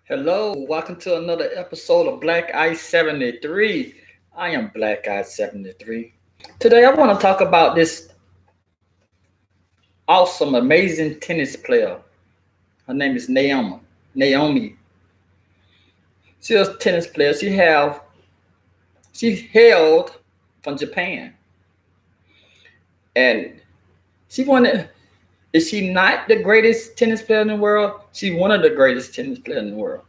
Hello, welcome to another episode of Black Ice 73. I am Black Ice 73. Today I want to talk about this awesome, amazing tennis player. Her name is Naomi. Naomi. She's a tennis player. She hailed from Japan. And she wanted is she not the greatest tennis player in the world? She's one of the greatest tennis players in the world.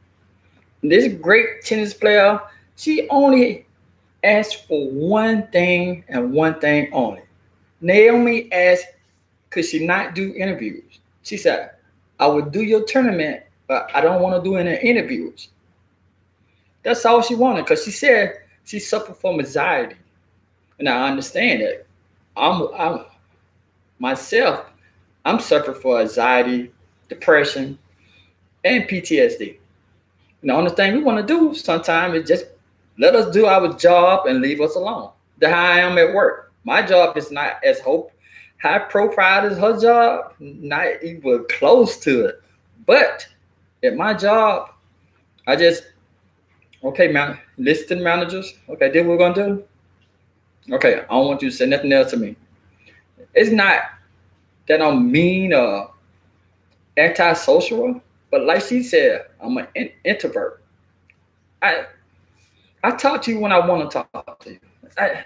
This great tennis player, she only asked for one thing and one thing only. Naomi asked, could she not do interviews? She said, I would do your tournament, but I don't want to do any interviews. That's all she wanted because she said she suffered from anxiety. And I understand that. I'm myself, I'm suffering from anxiety, depression, and PTSD. And the only thing we want to do sometimes is just let us do our job and leave us alone. That's how I am at work. My job is not as high profile as her job, not even close to it. But at my job, I just okay, man, listen to the managers. Okay, this what we're gonna do. Okay, I don't want you to say nothing else to me. It's not that I'm mean or antisocial, but like she said, I'm an introvert. I I talk to you when I want to talk to you.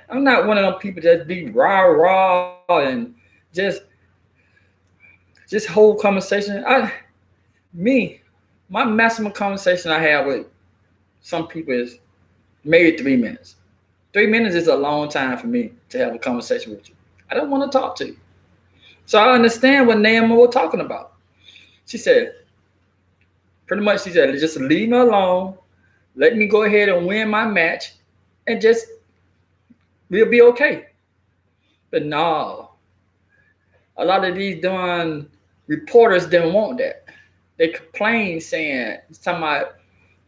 I'm not one of them people that be rah and just just hold conversation. Me, my maximum conversation I have with some people is maybe 3 minutes. 3 minutes is a long time for me to have a conversation with you. I don't want to talk to you. So I understand what Naomi was talking about. She said, pretty much, she said, just leave me alone. Let me go ahead and win my match, and just we'll be okay. But no, a lot of these darn reporters didn't want that. They complained saying, "Something about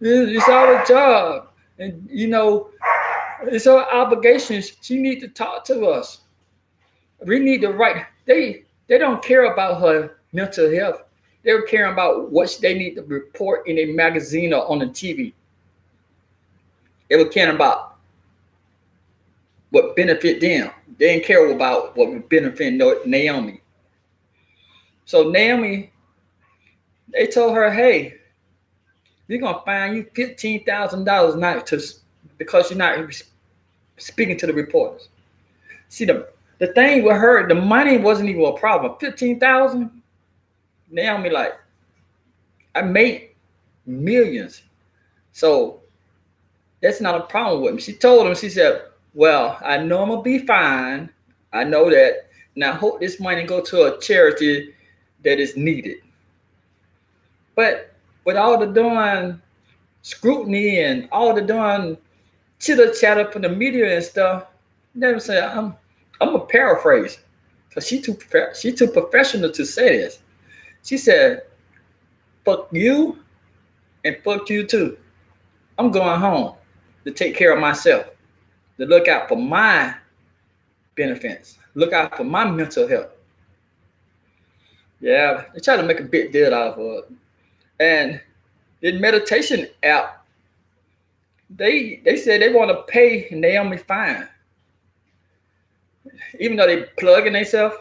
it's our job, and it's our obligations. She need to talk to us. We need the right." They don't care about her mental health. They're caring about what they need to report in a magazine or on the TV. They were caring about what benefit them. They didn't care about what would benefit Naomi. So Naomi, they told her, "Hey, we're gonna fine you $15,000 not to because you're not speaking to the reporters." See the thing with her, the money wasn't even a problem. 15,000. Naomi like, I made millions, so that's not a problem with me. She told him, she said, well, I know I'm gonna be fine. I know that. And I hope this money go to a charity that is needed. But with all the darn scrutiny and all the darn chitter chatter from the media and stuff, they say I'm a paraphrase. Cause she too professional to say this. She said, fuck you and fuck you too. I'm going home to take care of myself, to look out for my benefits, look out for my mental health. Yeah, they try to make a big deal out of it. And the meditation app, they said they want to pay Naomi fine, even though they plug in themselves.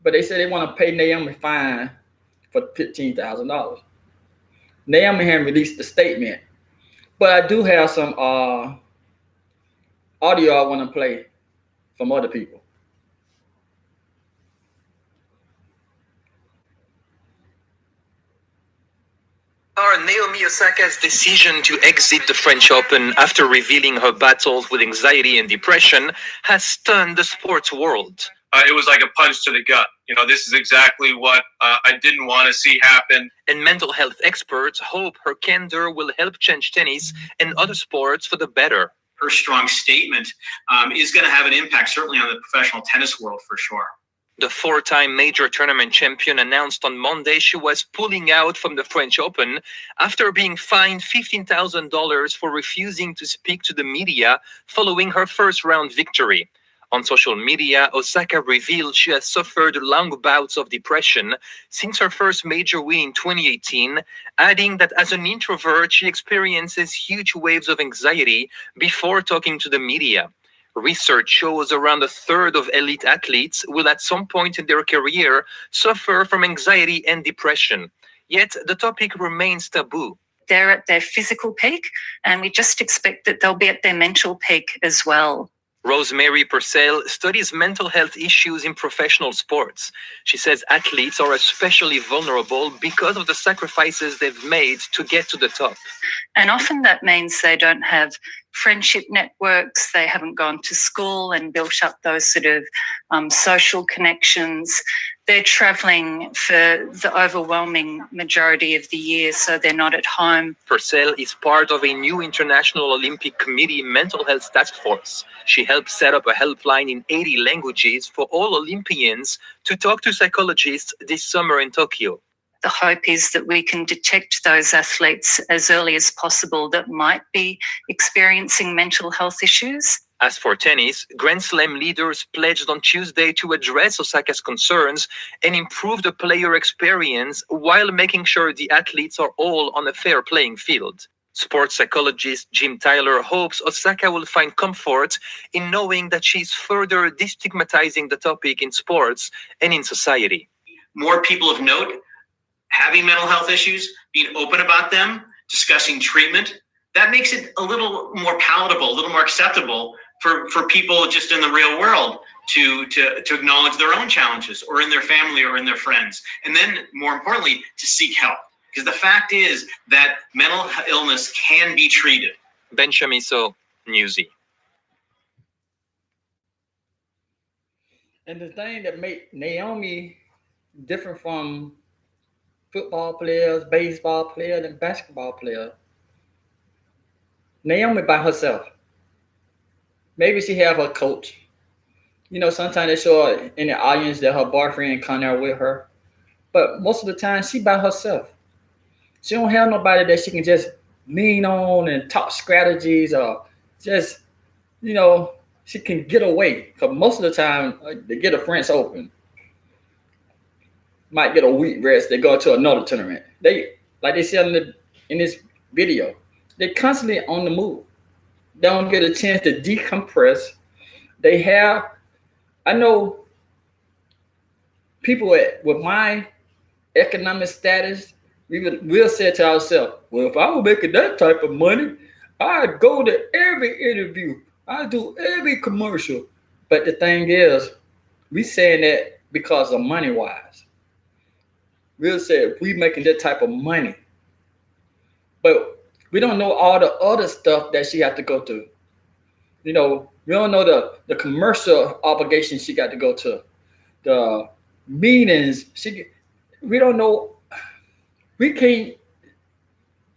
But they said they want to pay Naomi fine for $15,000. Naomi had released the statement, but I do have some audio I want to play from other people. Naomi Osaka's decision to exit the French Open after revealing her battles with anxiety and depression has stunned the sports world. It was like a punch to the gut. This is exactly what I didn't want to see happen. And mental health experts hope her candor will help change tennis and other sports for the better. Her strong statement is going to have an impact, certainly on the professional tennis world for sure. The four-time major tournament champion announced on Monday she was pulling out from the French Open after being fined $15,000 for refusing to speak to the media following her first-round victory. On social media, Osaka revealed she has suffered long bouts of depression since her first major win in 2018, adding that as an introvert, she experiences huge waves of anxiety before talking to the media. Research shows around a third of elite athletes will at some point in their career suffer from anxiety and depression. Yet the topic remains taboo. They're at their physical peak, and we just expect that they'll be at their mental peak as well. Rosemary Purcell studies mental health issues in professional sports. She says athletes are especially vulnerable because of the sacrifices they've made to get to the top. And often that means they don't have friendship networks, they haven't gone to school and built up those sort of social connections. They're travelling for the overwhelming majority of the year, so they're not at home. Purcell is part of a new International Olympic Committee mental health task force. She helped set up a helpline in 80 languages for all Olympians to talk to psychologists this summer in Tokyo. The hope is that we can detect those athletes as early as possible that might be experiencing mental health issues. As for tennis, Grand Slam leaders pledged on Tuesday to address Osaka's concerns and improve the player experience while making sure the athletes are all on a fair playing field. Sports psychologist Jim Tyler hopes Osaka will find comfort in knowing that she's further destigmatizing the topic in sports and in society. More people of note having mental health issues, being open about them, discussing treatment, that makes it a little more palatable, a little more acceptable for people just in the real world to acknowledge their own challenges or in their family or in their friends. And then more importantly, to seek help. Because the fact is that mental illness can be treated. Ben Chamiso, Newsy. And the thing that made Naomi different from football players, baseball players, and basketball players, Naomi by herself. Maybe she have her coach. You know, sometimes they show her in the audience that her boyfriend come there with her. But most of the time, she by herself. She don't have nobody that she can just lean on and talk strategies or just, you know, she can get away. Because most of the time, they get a French Open. Might get a week rest. They go to another tournament. They, like they said in this video, they're constantly on the move. They don't get a chance to decompress. They have, I know people with my economic status, we'll say to ourselves, well, if I were making that type of money, I'd go to every interview. I'd do every commercial. But the thing is, we saying that because of money-wise. We'll say if we making that type of money. But we don't know all the other stuff that she had to go through. You know, we don't know the commercial obligations she got to go to, the meetings. We don't know. We can't.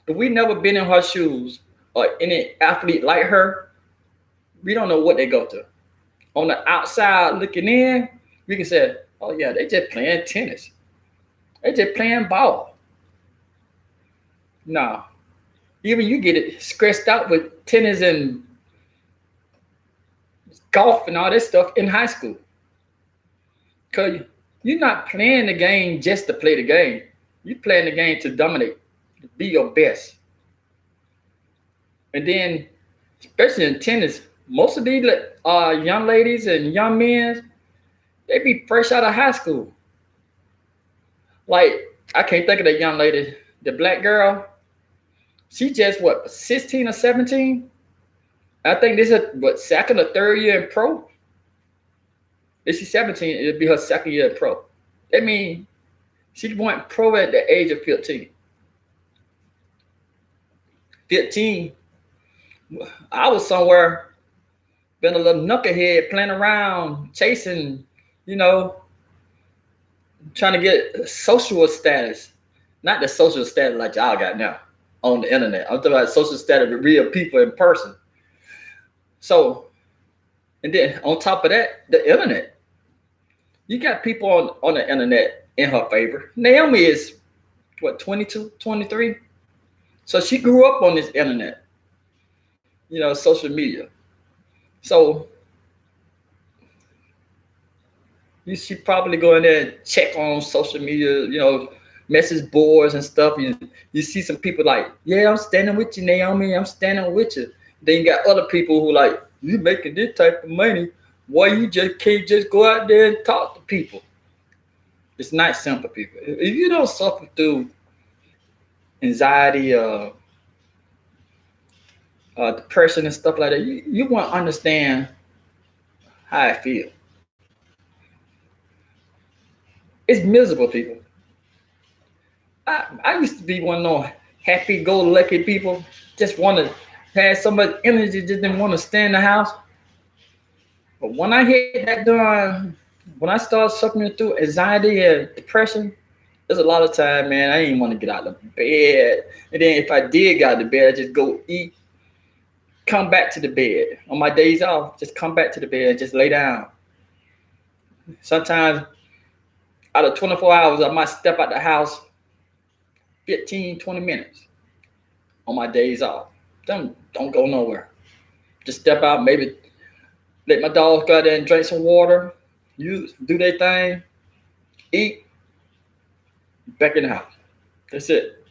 If we never been in her shoes or any athlete like her, we don't know what they go through. On the outside looking in, we can say, "Oh yeah, they just playing tennis. They just playing ball." No. Even you get it stressed out with tennis and golf and all this stuff in high school. Because you're not playing the game just to play the game. You're playing the game to dominate, to be your best. And then, especially in tennis, most of these young ladies and young men, they be fresh out of high school. Like, I can't think of that young lady, the black girl. She just, 16 or 17? I think this is, second or third year in pro? If she's 17, it'll be her second year in pro. That means she went pro at the age of 15. 15, I was somewhere, been a little knucklehead, playing around, chasing, you know, trying to get social status. Not the social status like y'all got now on the internet. I'm talking about social status with real people in person. So, and then on top of that, the internet. You got people on the internet in her favor. Naomi is, 22, 23? So she grew up on this internet, you know, social media. So should probably go in there and check on social media, message boards and stuff. You see some people like, yeah, I'm standing with you, Naomi. I'm standing with you. Then you got other people who like, you making this type of money. Why you just can't just go out there and talk to people? It's not simple, people. If you don't suffer through anxiety, depression and stuff like that, you won't understand how I feel. It's miserable, people. I used to be one of those happy-go-lucky people. Just want to have so much energy, just didn't want to stay in the house. But when I hit that done, when I started suffering through anxiety and depression, there's a lot of time, man, I didn't want to get out of bed. And then if I did get out of bed, I just go eat, come back to the bed. On my days off, just come back to the bed, just lay down. Sometimes out of 24 hours, I might step out the house 15, 20 minutes on my days off. Don't go nowhere. Just step out, maybe let my dogs go out there and drink some water, do their thing, eat, back in the house. That's it.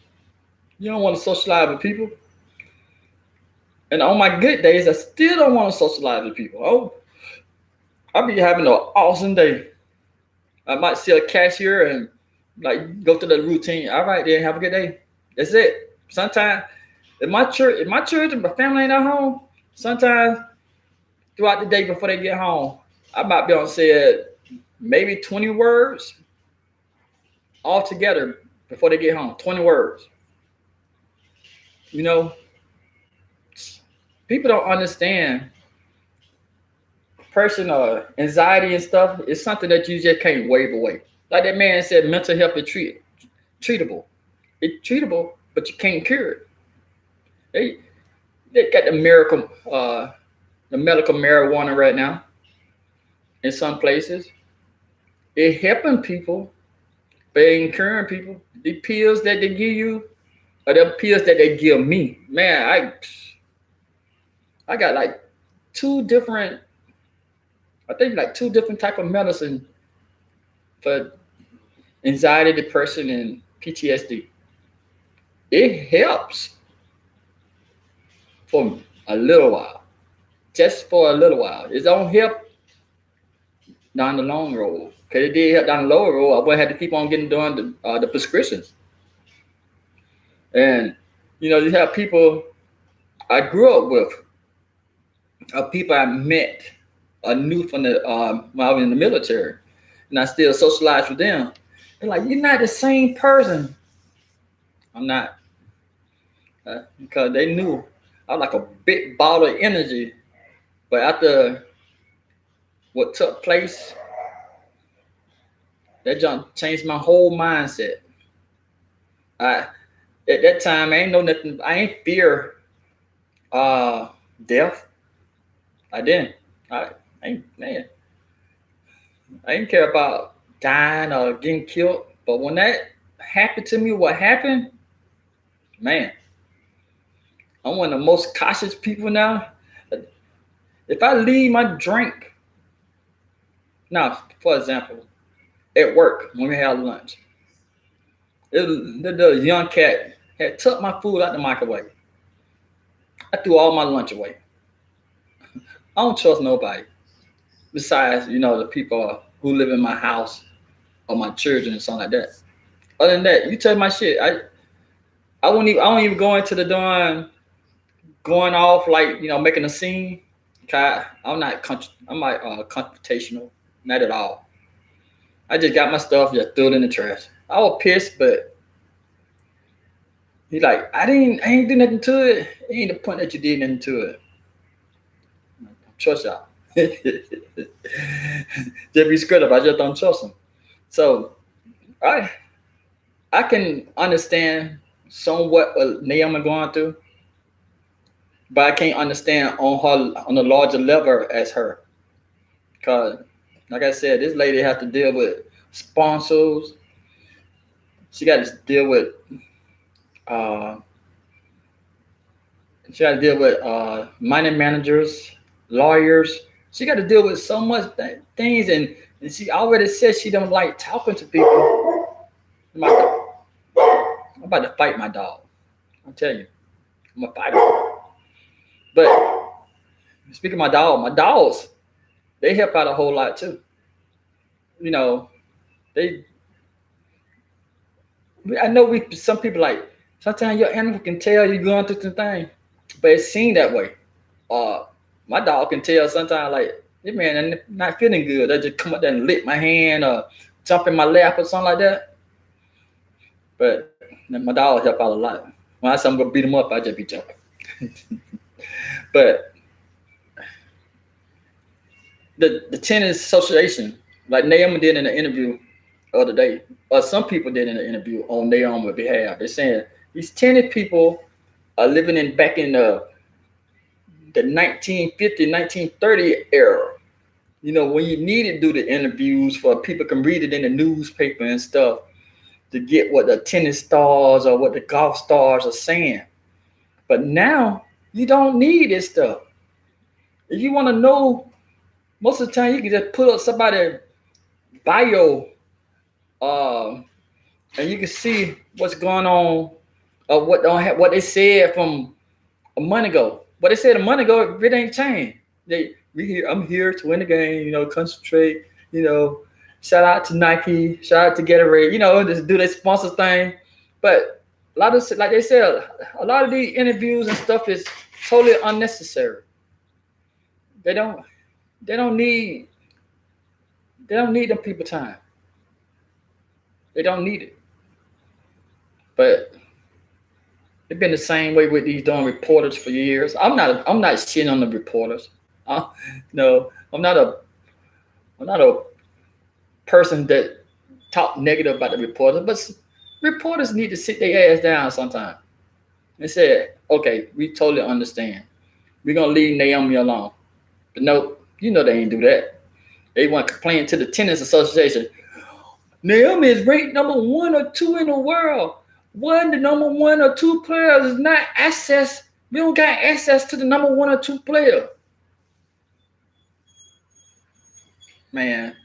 You don't want to socialize with people. And on my good days, I still don't want to socialize with people. Oh, I'll be having an awesome day. I might see a cashier and like go through the routine. All right, then have a good day. That's it. Sometimes if my children, my family ain't at home, sometimes throughout the day before they get home, I might be able to say maybe 20 words all together before they get home. 20 words. People don't understand personal anxiety and stuff is something that you just can't wave away. Like that man said, mental health is treatable. It's treatable, but you can't cure it. They got the medical marijuana right now in some places. It's helping people, but it ain't curing people. The pills that they give you are the pills that they give me. Man, I got like two different type of medicine for anxiety, depression, and PTSD. It helps for a little while, just for a little while. It don't help down the long road. Because it did help down the lower road, I would have to keep on getting doing the prescriptions. And you have people I grew up with, people I met, I knew from when I was in the military, and I still socialize with them. They're like, you're not the same person. I'm not, because they knew I was like a big ball of energy. But after what took place, that jump changed my whole mindset. At that time, I ain't know nothing. I ain't fear death. I didn't. I didn't care about dying or getting killed. But when that happened to me, what happened, man, I'm one of the most cautious people now. If I leave my drink, now, for example, at work when we had lunch, the young cat had took my food out the microwave. I threw all my lunch away. I don't trust nobody besides, the people who live in my house or my children and something like that. Other than that, you take my shit. I don't even go into the darn going off like making a scene. I'm not confrontational, not at all. I just got my stuff, just threw it in the trash. I was pissed, but he like, I ain't do nothing to it. It ain't the point that you did nothing to it. Trust y'all. Just be scared of. I just don't trust them. So I can understand somewhat what Naomi going through, but I can't understand on a larger level as her. Because, like I said, this lady has to deal with sponsors. She got to deal with money managers, lawyers. She got to deal with so much things, and And she already said she don't like talking to people. I'm about to fight my dog. I'll tell you. I'm gonna fight him. But speaking of my dogs, they help out a whole lot too. You know, they I know we some people like sometimes your animal can tell you're going through some thing, but it's seen that way. Uh, my dog can tell sometimes like this man I'm not feeling good. They just come up there and lick my hand or jump in my lap or something like that. But my dog help out a lot. When I say I'm gonna beat him up, I just be joking. But the tennis association, like Naomi did in the interview the other day, or some people did in the interview on Naomi's behalf. They're saying these tennis people are living in back in the 1950, 1930 era. You know, when you need to do the interviews for people can read it in the newspaper and stuff to get what the tennis stars or what the golf stars are saying. But now you don't need this stuff. If you want to know, most of the time you can just put up somebody's bio, uh, and you can see what's going on, what don't have, what they said from a month ago. What they said a month ago, it ain't changed. I'm here to win the game. You know, concentrate. You know, shout out to Nike, shout out to Gatorade. You know, just do their sponsor thing. But a lot of, like they said, a lot of these interviews and stuff is totally unnecessary. They don't need them people time. They don't need it. But it's been the same way with these damn reporters for years. I'm not shitting on the reporters. No, I'm not a person that talk negative about the reporters. But reporters need to sit their ass down sometime and say, okay, we totally understand. We're gonna leave Naomi alone. But no, you know they ain't do that. They want to complain to the tennis association. Naomi is ranked number 1 or 2 in the world. The number 1 or 2 players is not access. We don't got access to the number 1 or 2 player. Man,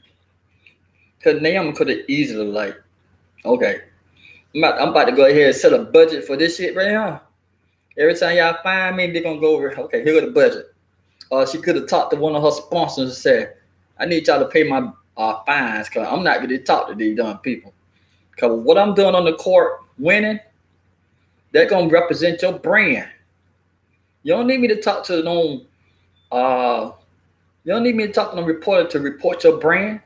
because Naomi could have easily like, okay, I'm about to go ahead and set a budget for this shit right now. Every time y'all find me, they're gonna go over. Okay, here go the budget. She could have talked to one of her sponsors and said, I need y'all to pay my fines because I'm not going to talk to these dumb people. Because what I'm doing on the court, winning, they're going to represent your brand. You don't need me to talk to no reporter to report your brand.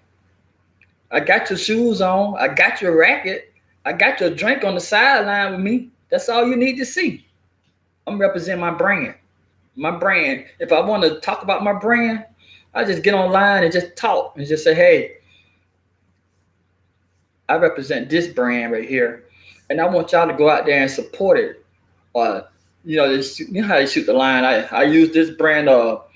I got your shoes on. I got your racket. I got your drink on the sideline with me. That's all you need to see. I'm representing my brand. My brand. If I want to talk about my brand, I just get online and just talk and just say, hey, I represent this brand right here. And I want y'all to go out there and support it. You know how they shoot the line. I use this brand of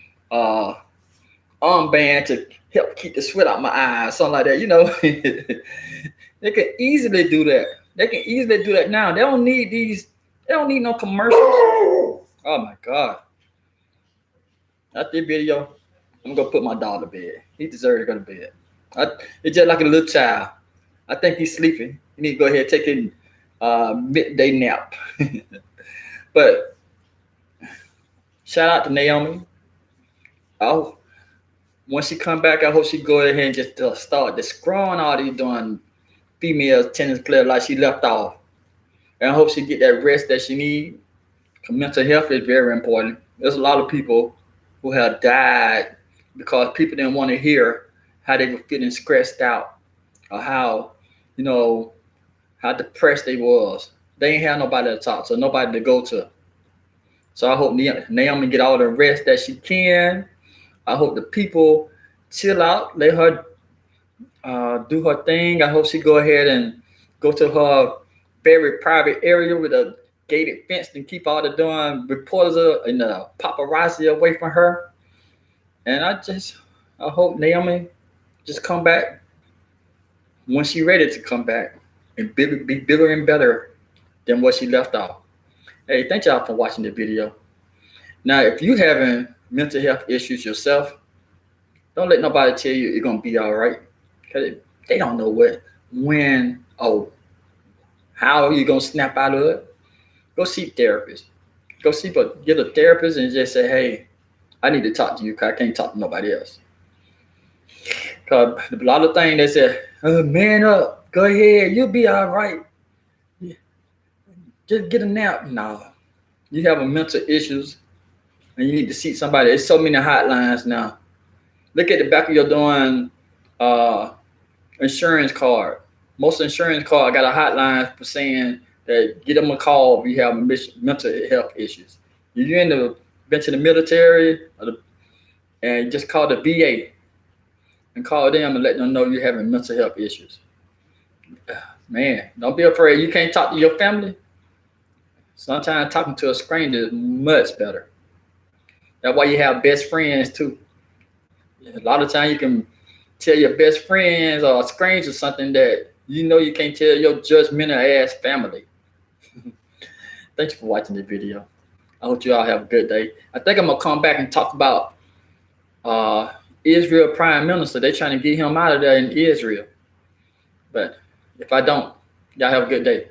armband to help keep the sweat out my eyes, something like that. You know, they can easily do that. They can easily do that now. They don't need no commercials. Oh my God. After this video, I'm gonna put my dog to bed. He deserves to go to bed. It's just like a little child. I think he's sleeping. You need to go ahead and take his midday nap. But shout out to Naomi. Oh, once she come back, I hope she go ahead and just start destroying all these doing female tennis players like she left off. And I hope she get that rest that she need. Mental health is very important. There's a lot of people who have died because people didn't want to hear how they were feeling stressed out or how depressed they was. They ain't have nobody to talk to, nobody to go to. So I hope Naomi get all the rest that she can. I hope the people chill out, let her do her thing. I hope she go ahead and go to her very private area with a gated fence and keep all the damn reporters and the paparazzi away from her. And I hope Naomi just come back when she's ready to come back and be bigger and better than what she left off. Hey, thank y'all for watching the video. Now, if you having mental health issues yourself, don't let nobody tell you you're gonna be all right. because they don't know when, how are you going to snap out of it? Go see therapists. Get a therapist and just say, hey, I need to talk to you because I can't talk to nobody else. Because a lot of things they say, man up, go ahead, you'll be all right. Just get a nap. No, you have a mental issues and you need to see somebody. There's so many hotlines now. Look at the back of your darn insurance card. Most insurance card got a hotline for saying that get them a call if you have mental health issues. If you're been to the military and just call the VA and call them and let them know you're having mental health issues. Man, don't be afraid. You can't talk to your family. Sometimes talking to a stranger is much better. That's why you have best friends too. A lot of times you can tell your best friends or strangers something that you know you can't tell your judgmental ass family. Thanks for watching the video. I hope you all have a good day. I think I'm gonna come back and talk about Israel Prime Minister. They're trying to get him out of there in Israel. But if I don't, y'all have a good day.